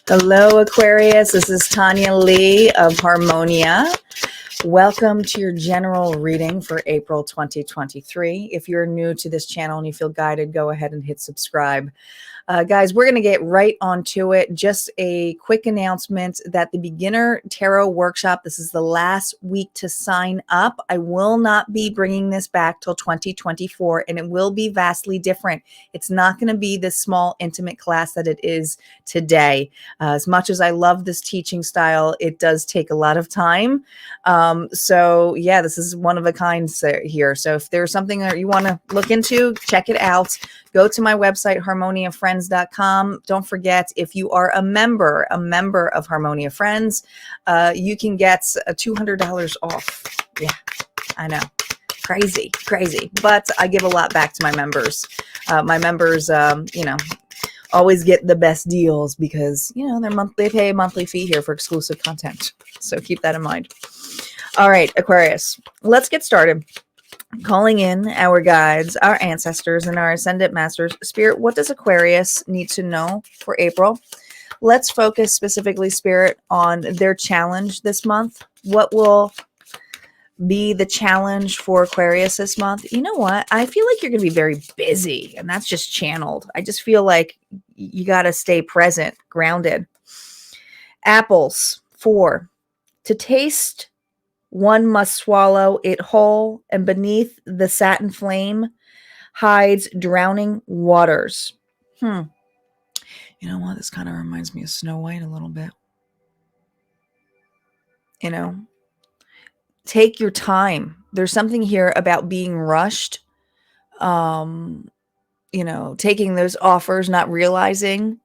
Hello, Aquarius. This is Tanya Lee of Harmonia. Welcome to your general reading for April 2023. If you're new to this channel and you feel guided, go ahead and hit subscribe. Guys, we're going to get right onto it. Just a quick announcement that the Beginner Tarot Workshop, this is the last week to sign up. I will not be bringing this back till 2024, and it will be vastly different. It's not going to be this small, intimate class that it is today. As much as I love this teaching style, it does take a lot of time. So yeah, this is one of a kind here. So if there's something that you want to look into, check it out. Go to my website, harmoniafriends.com. Don't forget, if you are a member of Harmonia Friends, you can get $200 off. Yeah, I know. Crazy. But I give a lot back to my members. My members, always get the best deals because, they pay a monthly fee here for exclusive content. So keep that in mind. All right, Aquarius, let's get started. Calling in our guides, our ancestors, and our ascendant masters. Spirit, what does Aquarius need to know for April? Let's focus specifically, Spirit, on their challenge this month. What will be the challenge for Aquarius this month? You know what? I feel like you're going to be very busy, and that's just channeled. I just feel like you got to stay present, grounded. Apples, 4. To taste, one must swallow it whole, and beneath the satin flame hides drowning waters. You know what? This kind of reminds me of Snow White a little bit. Take your time. There's something here about being rushed. Taking those offers, not realizing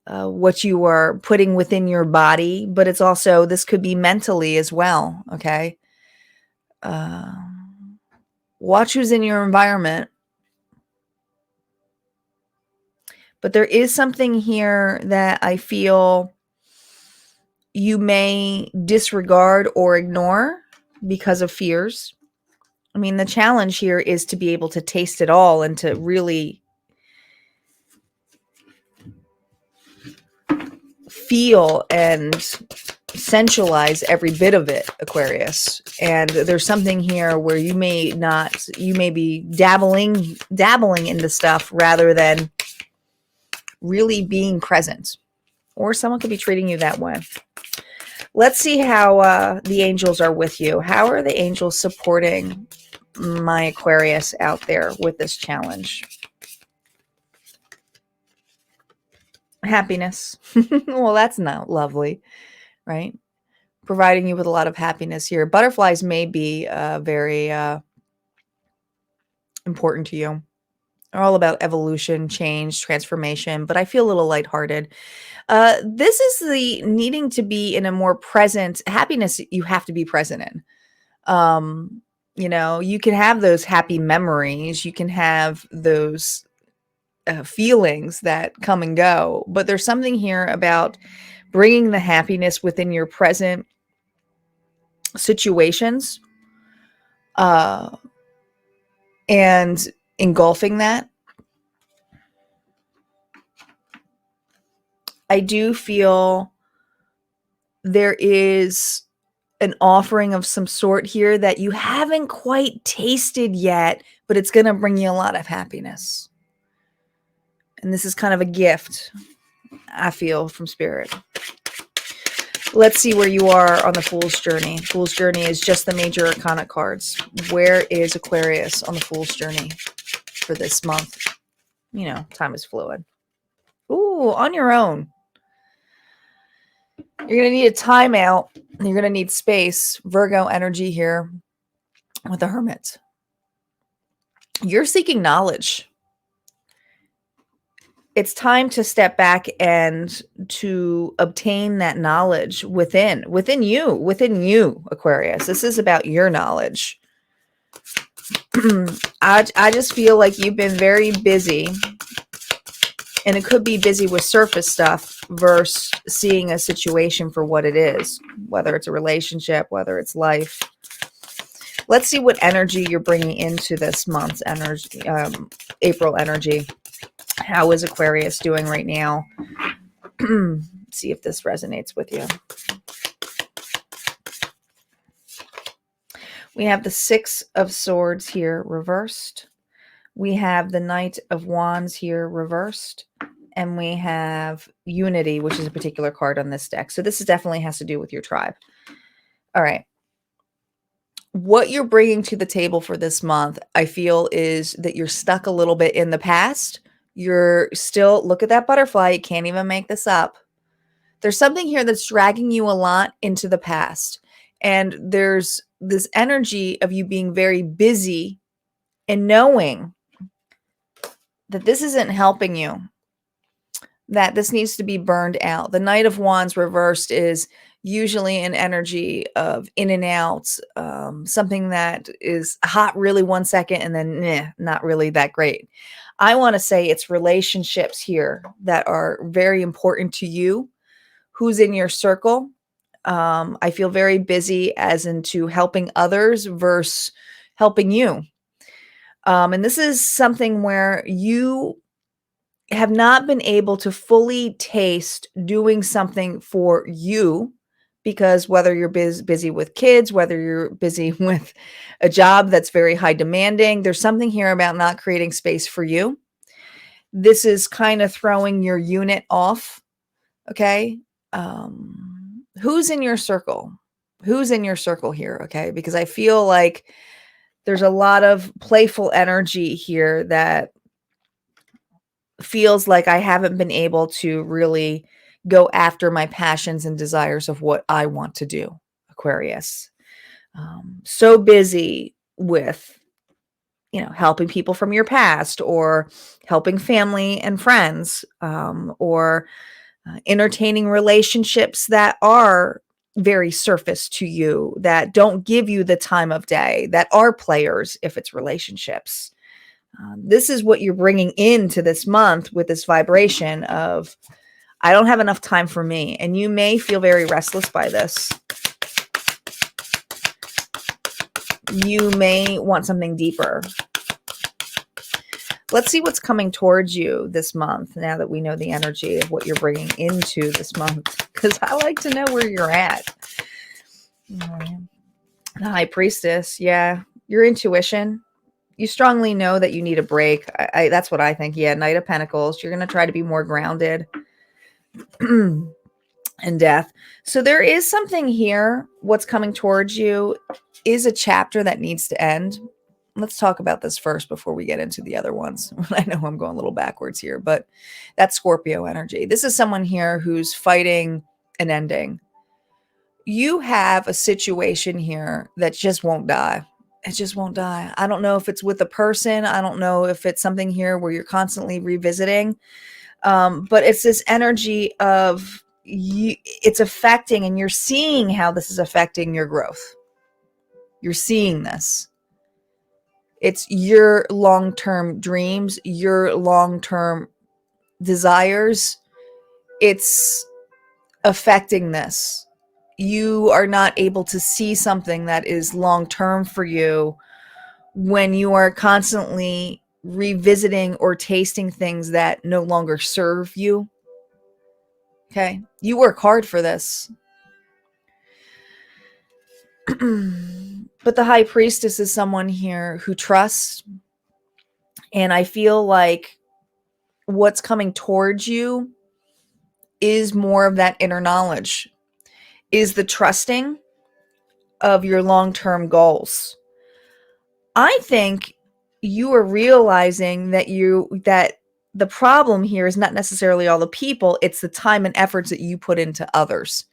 what you are putting within your body, but it's also, this could be mentally as well. Okay. Watch who's in your environment. But there is something here that I feel you may disregard or ignore because of fears. I mean, the challenge here is to be able to taste it all and to really feel and sensualize every bit of it, Aquarius. And there's something here where you may be dabbling into stuff rather than really being present, or someone could be treating you that way. Let's see how the angels are with you. How are the angels supporting my Aquarius out there with this challenge? Happiness. Well, that's not lovely, right? Providing you with a lot of happiness here. Butterflies may be very important to you. They're all about evolution, change, transformation, but I feel a little lighthearted. This is the needing to be in a more present happiness. You have to be present in. You can have those happy memories. You can have those feelings that come and go, but there's something here about bringing the happiness within your present situations and engulfing that. I do feel there is an offering of some sort here that you haven't quite tasted yet, but it's going to bring you a lot of happiness. And this is kind of a gift, I feel, from Spirit. Let's see where you are on the Fool's Journey. Fool's Journey is just the major arcana cards. Where is Aquarius on the Fool's Journey for this month? Time is fluid. Ooh, on your own. You're going to need a timeout. You're going to need space. Virgo energy here with the Hermit. You're seeking knowledge. It's time to step back and to obtain that knowledge within you, Aquarius. This is about your knowledge. I just feel like you've been very busy, and it could be busy with surface stuff versus seeing a situation for what it is, whether it's a relationship, whether it's life. Let's see what energy you're bringing into this month's energy, April energy. How is Aquarius doing right now? Let's see if this resonates with you. We have the Six of Swords here reversed. We have the Knight of Wands here reversed. And we have Unity, which is a particular card on this deck. So this definitely has to do with your tribe. All right. What you're bringing to the table for this month, I feel, is that you're stuck a little bit in the past. You're still, look at that butterfly. You can't even make this up. There's something here that's dragging you a lot into the past. And there's this energy of you being very busy and knowing that this isn't helping you, that this needs to be burned out. The Knight of Wands reversed is usually an energy of in and out, something that is hot really 1 second and then not really that great. I want to say it's relationships here that are very important to you. Who's in your circle? I feel very busy as into helping others versus helping you. And this is something where you have not been able to fully taste doing something for you, because whether you're busy with kids, whether you're busy with a job that's very high demanding, there's something here about not creating space for you. This is kind of throwing your unit off. Okay. Who's in your circle? Who's in your circle here? Okay. Because I feel like there's a lot of playful energy here that feels like I haven't been able to really go after my passions and desires of what I want to do, Aquarius. So busy with, helping people from your past, or helping family and friends, or entertaining relationships that are very surface to you, that don't give you the time of day, that are players if it's relationships. This is what you're bringing into this month with this vibration of, I don't have enough time for me. And you may feel very restless by this. You may want something deeper. Let's see what's coming towards you this month, now that we know the energy of what you're bringing into this month, because I like to know where you're at. The High Priestess. Yeah, your intuition. You strongly know that you need a break. That's what I think. Yeah, Knight of Pentacles. You're going to try to be more grounded. And Death. So there is something here. What's coming towards you is a chapter that needs to end. Let's talk about this first before we get into the other ones. I know I'm going a little backwards here, but that's Scorpio energy. This is someone here who's fighting an ending. You have a situation here that just won't die. It just won't die. I don't know if it's with a person. I don't know if it's something here where you're constantly revisiting. But it's this energy of you, it's affecting, and you're seeing how this is affecting your growth. You're seeing this. It's your long-term dreams, your long-term desires. It's affecting this. You are not able to see something that is long-term for you when you are constantly revisiting or tasting things that no longer serve you. Okay. You work hard for this. But the High Priestess is someone here who trusts. And I feel like what's coming towards you is more of that inner knowledge, is the trusting of your long-term goals. I think you are realizing that the problem here is not necessarily all the people, it's the time and efforts that you put into others.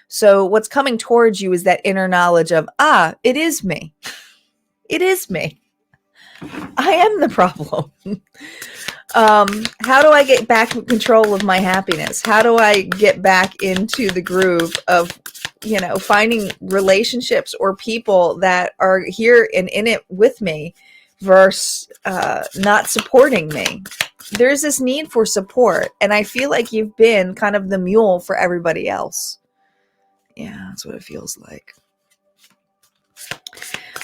So what's coming towards you is that inner knowledge of, it is me. It is me. I am the problem. How do I get back in control of my happiness? How do I get back into the groove of, finding relationships or people that are here and in it with me versus not supporting me? There's this need for support. And I feel like you've been kind of the mule for everybody else. Yeah, that's what it feels like.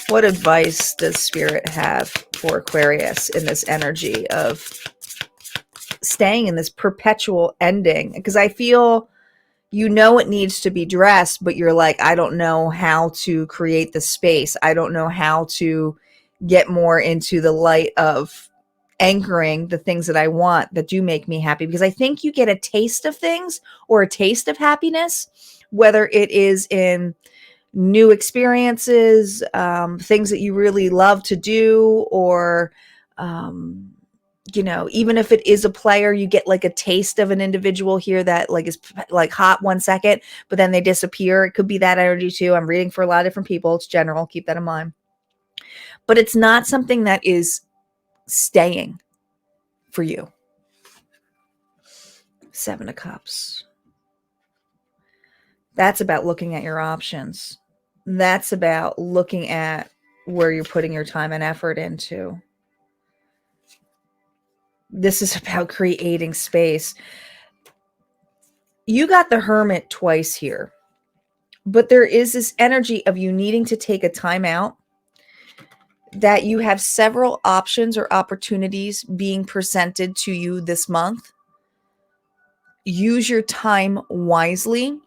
What advice does Spirit have for Aquarius in this energy of staying in this perpetual ending? Because I feel You know it needs to be dressed, but you're like, I don't know how to create the space. I don't know how to get more into the light of anchoring the things that I want that do make me happy. Because I think you get a taste of things or a taste of happiness, whether it is in new experiences, things that you really love to do, or you know, even if it is a player, you get like a taste of an individual here that like is like hot 1 second, but then they disappear. It could be that energy too. I'm reading for a lot of different people. It's general. Keep that in mind. But it's not something that is staying for you. 7 of Cups. That's about looking at your options. That's about looking at where you're putting your time and effort into. This is about creating space. You got the Hermit twice here, but there is this energy of you needing to take a time out, that you have several options or opportunities being presented to you this month. Use your time wisely.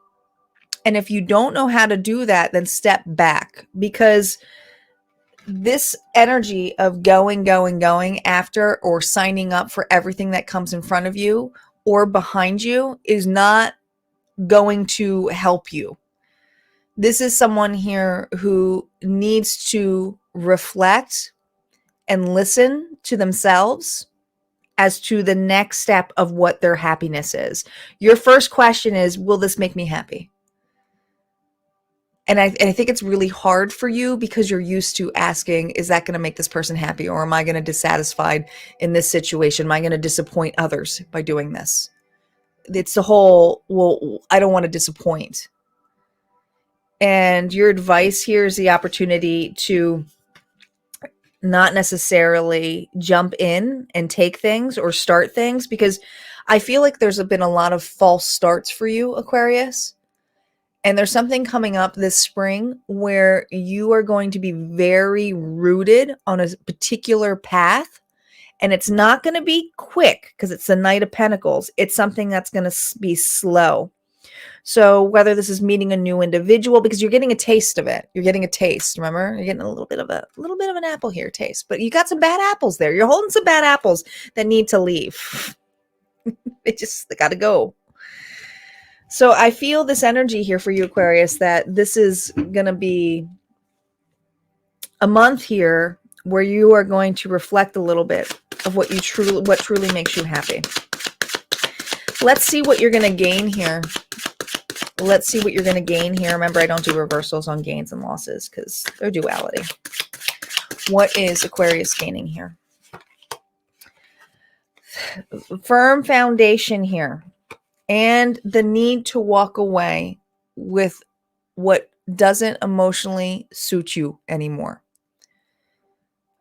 And if you don't know how to do that, then step back, because this energy of going after or signing up for everything that comes in front of you or behind you is not going to help you. This is someone here who needs to reflect and listen to themselves as to the next step of what their happiness is. Your first question is, will this make me happy? And I think it's really hard for you because you're used to asking, is that going to make this person happy? Or am I going to be dissatisfied in this situation? Am I going to disappoint others by doing this? It's the whole, well, I don't want to disappoint. And your advice here is the opportunity to not necessarily jump in and take things or start things, because I feel like there's been a lot of false starts for you, Aquarius. And there's something coming up this spring where you are going to be very rooted on a particular path. And it's not going to be quick because it's the Knight of Pentacles. It's something that's going to be slow. So whether this is meeting a new individual, because you're getting a taste of it. You're getting a taste. Remember, you're getting a little bit of an apple here taste. But you got some bad apples there. You're holding some bad apples that need to leave. They got to go. So I feel this energy here for you, Aquarius, that this is going to be a month here where you are going to reflect a little bit of what truly makes you happy. Let's see what you're going to gain here. Let's see what you're going to gain here. Remember, I don't do reversals on gains and losses because they're duality. What is Aquarius gaining here? Firm foundation here. And the need to walk away with what doesn't emotionally suit you anymore.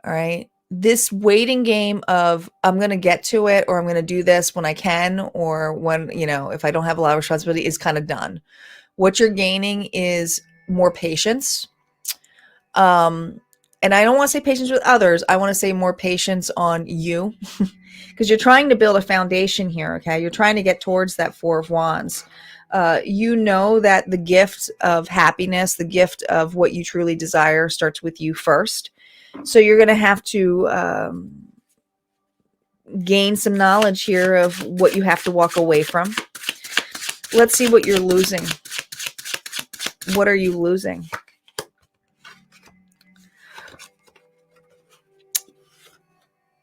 All right. This waiting game of I'm going to get to it, or I'm going to do this when I can, or when, if I don't have a lot of responsibility, is kind of done. What you're gaining is more patience. And I don't want to say patience with others. I want to say more patience on you because you're trying to build a foundation here. Okay. You're trying to get towards that 4 of Wands. You know that the gift of happiness, the gift of what you truly desire starts with you first. So you're going to have to gain some knowledge here of what you have to walk away from. Let's see what you're losing. What are you losing?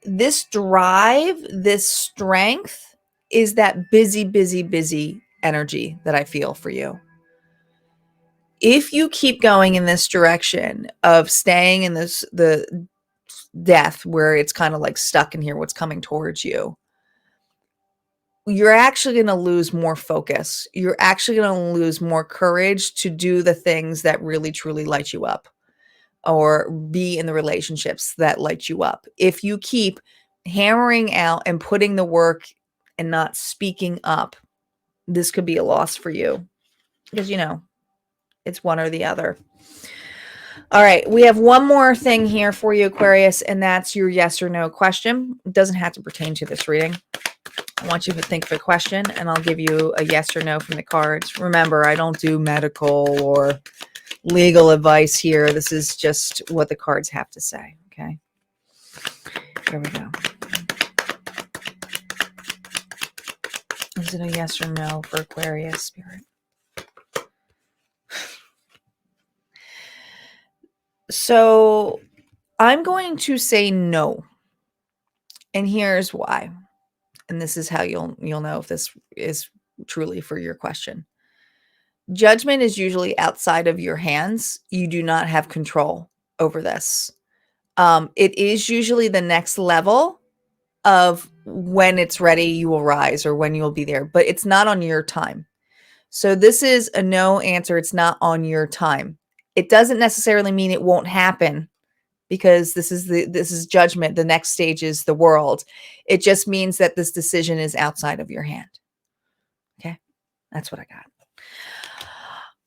This drive, this strength is that busy energy that I feel for you. If you keep going in this direction of staying in the death where it's kind of like stuck in here, what's coming towards you, you're actually going to lose more focus. You're actually going to lose more courage to do the things that really, truly light you up, or be in the relationships that light you up. If you keep hammering out and putting the work and not speaking up, this could be a loss for you because, it's one or the other. All right. We have one more thing here for you, Aquarius, and that's your yes or no question. It doesn't have to pertain to this reading. I want you to think of a question, and I'll give you a yes or no from the cards. Remember, I don't do medical or legal advice here. This is just what the cards have to say, okay? Here we go. Is it a yes or no for Aquarius, Spirit? So I'm going to say no. And here's why. And this is how you'll know if this is truly for your question. Judgment is usually outside of your hands. You do not have control over this. It is usually the next level of when it's ready, you will rise, or when you'll be there, but it's not on your time. So this is a no answer. It's not on your time. It doesn't necessarily mean it won't happen, because this is judgment. The next stage is the world. It just means that this decision is outside of your hand. Okay, that's what I got.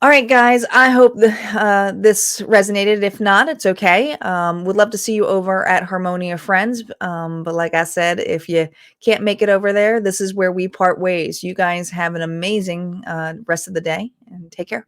All right, guys, I hope this resonated. If not, it's okay. Would love to see you over at Harmonia Friends. But like I said, if you can't make it over there, this is where we part ways. You guys have an amazing rest of the day, and take care.